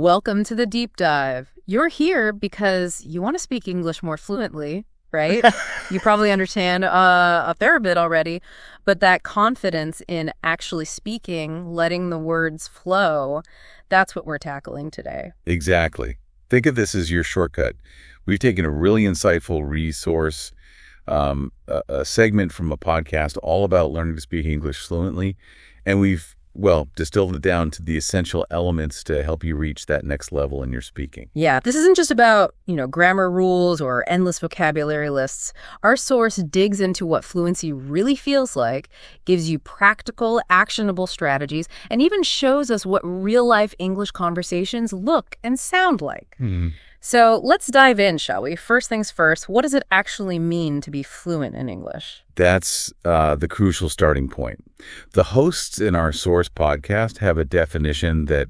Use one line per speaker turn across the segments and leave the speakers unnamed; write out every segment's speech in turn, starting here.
Welcome to the deep dive. You're here because you want to speak English more fluently, right? You probably understand a fair bit already, but that confidence in actually speaking, letting the words flow, that's what we're tackling today.
Exactly. Think of this as your shortcut. We've taken a really insightful resource, a segment from a podcast all about learning to speak English fluently, and we've distilled it down to the essential elements to help you reach that next level in your speaking.
Yeah, this isn't just about, grammar rules or endless vocabulary lists. Our source digs into what fluency really feels like, gives you practical, actionable strategies, and even shows us what real-life English conversations look and sound like. So let's dive in, shall we? First things first, what does it actually mean to be fluent in English?
That's the crucial starting point. The hosts in our source podcast have a definition that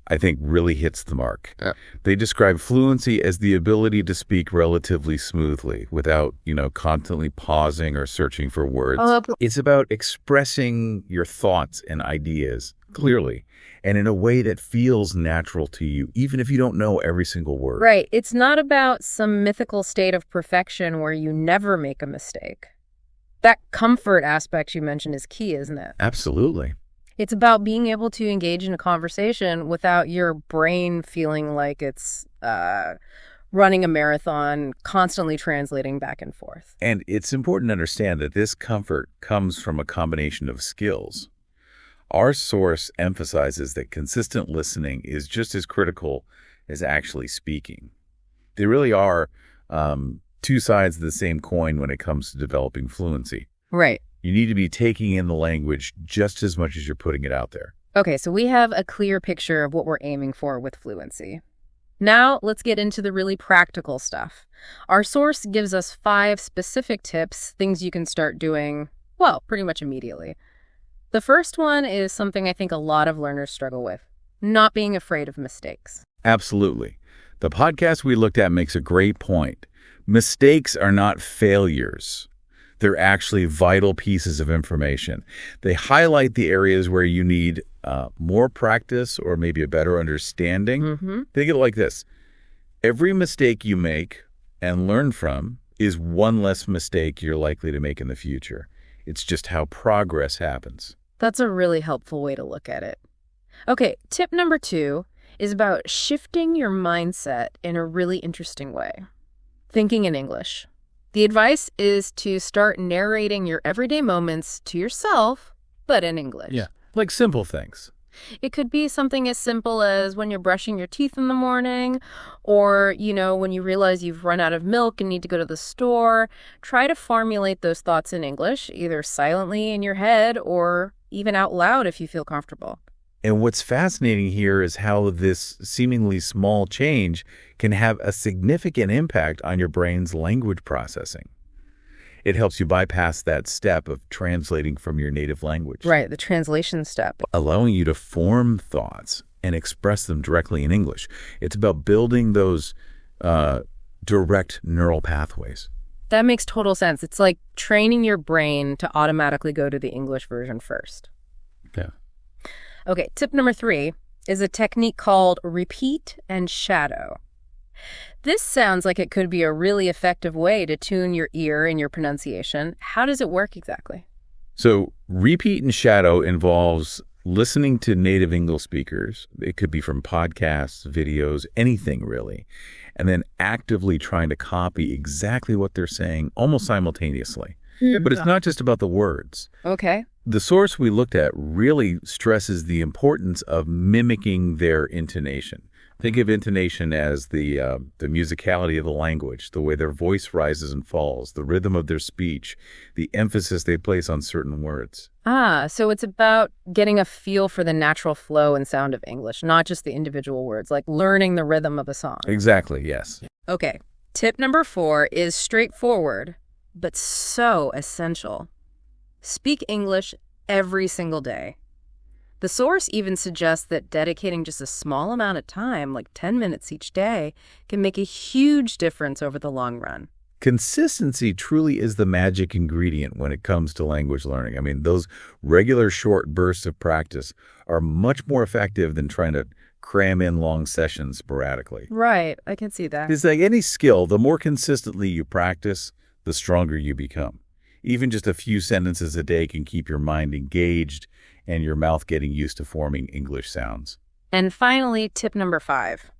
I think really hits the mark. Yeah. They describe fluency as the ability to speak relatively smoothly without, constantly pausing or searching for words. It's about expressing your thoughts and ideas clearly and in a way that feels natural to you, even if you don't know every single word.
Right. It's not about some mythical state of perfection where you never make a mistake. That comfort aspect you mentioned is key, isn't it?
Absolutely.
It's about being able to engage in a conversation without your brain feeling like it's running a marathon, constantly translating back and forth.
And it's important to understand that this comfort comes from a combination of skills. Our source emphasizes that consistent listening is just as critical as actually speaking. They really are two sides of the same coin when it comes to developing fluency.
Right.
You need to be taking in the language just as much as you're putting it out there.
Okay, so we have a clear picture of what we're aiming for with fluency. Now, let's get into the really practical stuff. Our source gives us 5 specific tips, things you can start doing, pretty much immediately. The first one is something I think a lot of learners struggle with, not being afraid of mistakes.
Absolutely. The podcast we looked at makes a great point. Mistakes are not failures. They're actually vital pieces of information. They highlight the areas where you need more practice or maybe a better understanding. Think of it like this. Every mistake you make and learn from is one less mistake you're likely to make in the future. It's just how progress happens.
That's a really helpful way to look at it. Okay, tip number 2 is about shifting your mindset in a really interesting way. Thinking in English. The advice is to start narrating your everyday moments to yourself, but in English.
Yeah, like simple things.
It could be something as simple as when you're brushing your teeth in the morning, or, when you realize you've run out of milk and need to go to the store. Try to formulate those thoughts in English, either silently in your head or even out loud if you feel comfortable.
And what's fascinating here is how this seemingly small change can have a significant impact on your brain's language processing. It helps you bypass that step of translating from your native language.
Right, the translation step.
Allowing you to form thoughts and express them directly in English. It's about building those direct neural pathways.
That makes total sense. It's like training your brain to automatically go to the English version first.
Yeah.
Okay, tip number 3 is a technique called repeat and shadow. This sounds like it could be a really effective way to tune your ear and your pronunciation. How does it work exactly?
So repeat and shadow involves listening to native English speakers. It could be from podcasts, videos, anything really, and then actively trying to copy exactly what they're saying almost simultaneously. But it's not just about the words.
Okay.
The source we looked at really stresses the importance of mimicking their intonation. Think of intonation as the musicality of the language, the way their voice rises and falls, the rhythm of their speech, the emphasis they place on certain words.
So it's about getting a feel for the natural flow and sound of English, not just the individual words, like learning the rhythm of a song.
Exactly, yes.
Okay. Tip number 4 is straightforward, but so essential. Speak English every single day. The source even suggests that dedicating just a small amount of time, like 10 minutes each day, can make a huge difference over the long run.
Consistency truly is the magic ingredient when it comes to language learning. I mean, those regular short bursts of practice are much more effective than trying to cram in long sessions sporadically.
Right, I can see that.
It's like any skill, the more consistently you practice, the stronger you become. Even just a few sentences a day can keep your mind engaged and your mouth getting used to forming English sounds.
And finally, tip number 5.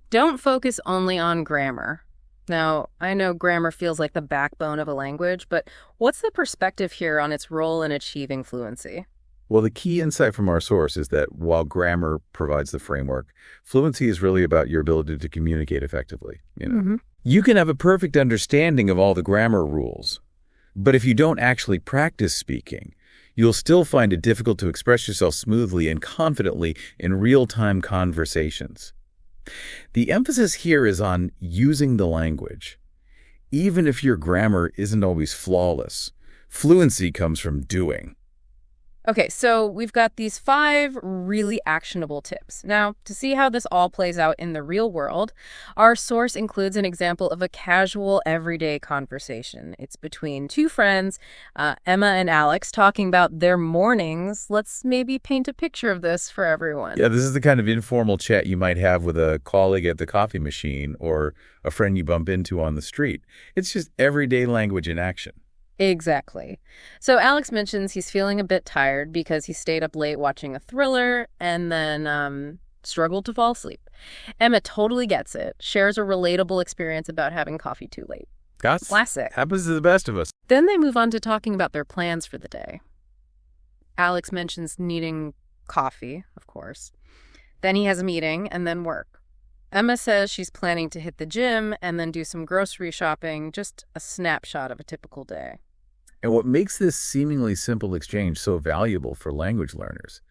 Don't focus only on grammar. Now, I know grammar feels like the backbone of a language, but what's the perspective here on its role in achieving fluency?
Well, the key insight from our source is that while grammar provides the framework, fluency is really about your ability to communicate effectively. You can have a perfect understanding of all the grammar rules, but if you don't actually practice speaking, you'll still find it difficult to express yourself smoothly and confidently in real-time conversations. The emphasis here is on using the language. Even if your grammar isn't always flawless, fluency comes from doing.
Okay, so we've got these 5 really actionable tips. Now, to see how this all plays out in the real world, our source includes an example of a casual, everyday conversation. It's between 2 friends, Emma and Alex, talking about their mornings. Let's maybe paint a picture of this for everyone.
Yeah, this is the kind of informal chat you might have with a colleague at the coffee machine or a friend you bump into on the street. It's just everyday language in action.
Exactly. So Alex mentions he's feeling a bit tired because he stayed up late watching a thriller and then struggled to fall asleep. Emma totally gets it, shares a relatable experience about having coffee too late. Classic.
Happens to the best of us.
Then they move on to talking about their plans for the day. Alex mentions needing coffee, of course. Then he has a meeting and then work. Emma says she's planning to hit the gym and then do some grocery shopping, just a snapshot of a typical day.
And what makes this seemingly simple exchange so valuable for language learners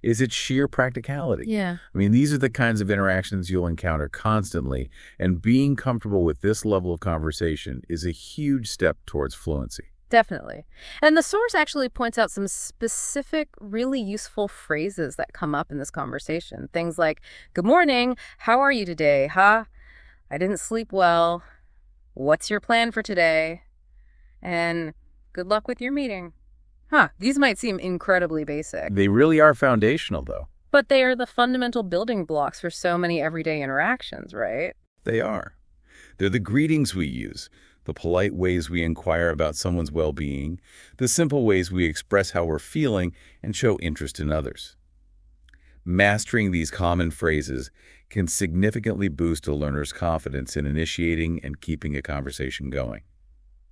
is its sheer practicality.
Yeah.
I mean, these are the kinds of interactions you'll encounter constantly, and being comfortable with this level of conversation is a huge step towards fluency.
Definitely. And the source actually points out some specific, really useful phrases that come up in this conversation. Things like, "Good morning, how are you today? Huh? I didn't sleep well. What's your plan for today? And good luck with your meeting." These might seem incredibly basic.
They really are foundational, though.
But they are the fundamental building blocks for so many everyday interactions, right?
They are. They're the greetings we use, the polite ways we inquire about someone's well-being, the simple ways we express how we're feeling and show interest in others. Mastering these common phrases can significantly boost a learner's confidence in initiating and keeping a conversation going.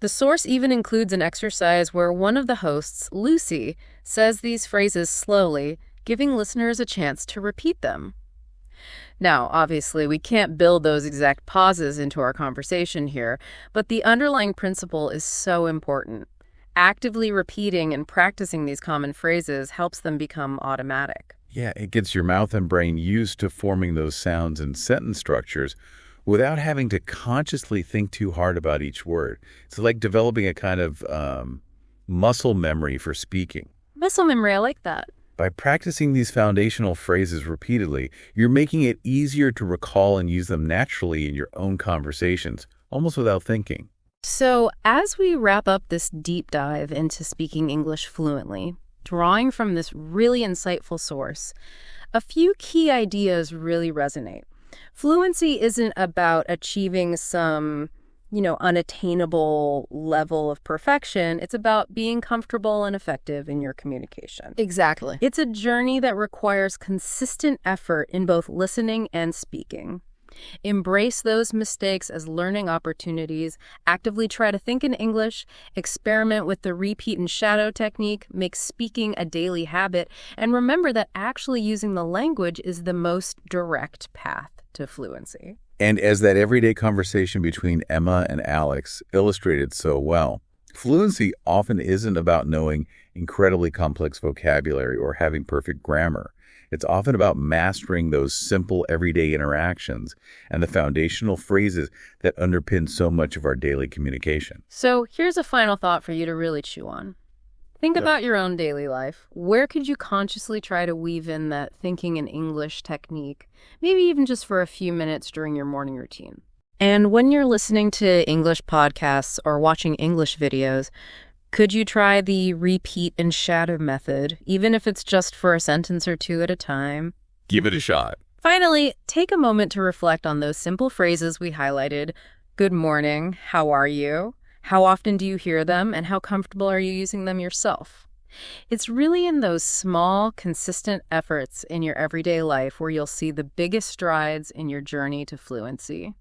The source even includes an exercise where one of the hosts, Lucy, says these phrases slowly, giving listeners a chance to repeat them. Now, obviously, we can't build those exact pauses into our conversation here, but the underlying principle is so important. Actively repeating and practicing these common phrases helps them become automatic.
Yeah, it gets your mouth and brain used to forming those sounds and sentence structures without having to consciously think too hard about each word. It's like developing a kind of muscle memory for speaking.
Muscle memory, I like that.
By practicing these foundational phrases repeatedly, you're making it easier to recall and use them naturally in your own conversations, almost without thinking.
So, as we wrap up this deep dive into speaking English fluently, drawing from this really insightful source, a few key ideas really resonate. Fluency isn't about achieving some, unattainable level of perfection. It's about being comfortable and effective in your communication.
Exactly.
It's a journey that requires consistent effort in both listening and speaking. Embrace those mistakes as learning opportunities, actively try to think in English, experiment with the repeat and shadow technique, make speaking a daily habit, and remember that actually using the language is the most direct path to fluency.
And as that everyday conversation between Emma and Alex illustrated so well, fluency often isn't about knowing incredibly complex vocabulary or having perfect grammar. It's often about mastering those simple everyday interactions and the foundational phrases that underpin so much of our daily communication.
So here's a final thought for you to really chew on. Think about your own daily life. Where could you consciously try to weave in that thinking in English technique, maybe even just for a few minutes during your morning routine? And when you're listening to English podcasts or watching English videos, could you try the repeat and shadow method, even if it's just for a sentence or two at a time?
Give it a shot.
Finally, take a moment to reflect on those simple phrases we highlighted. Good morning, how are you? How often do you hear them, and how comfortable are you using them yourself? It's really in those small, consistent efforts in your everyday life where you'll see the biggest strides in your journey to fluency.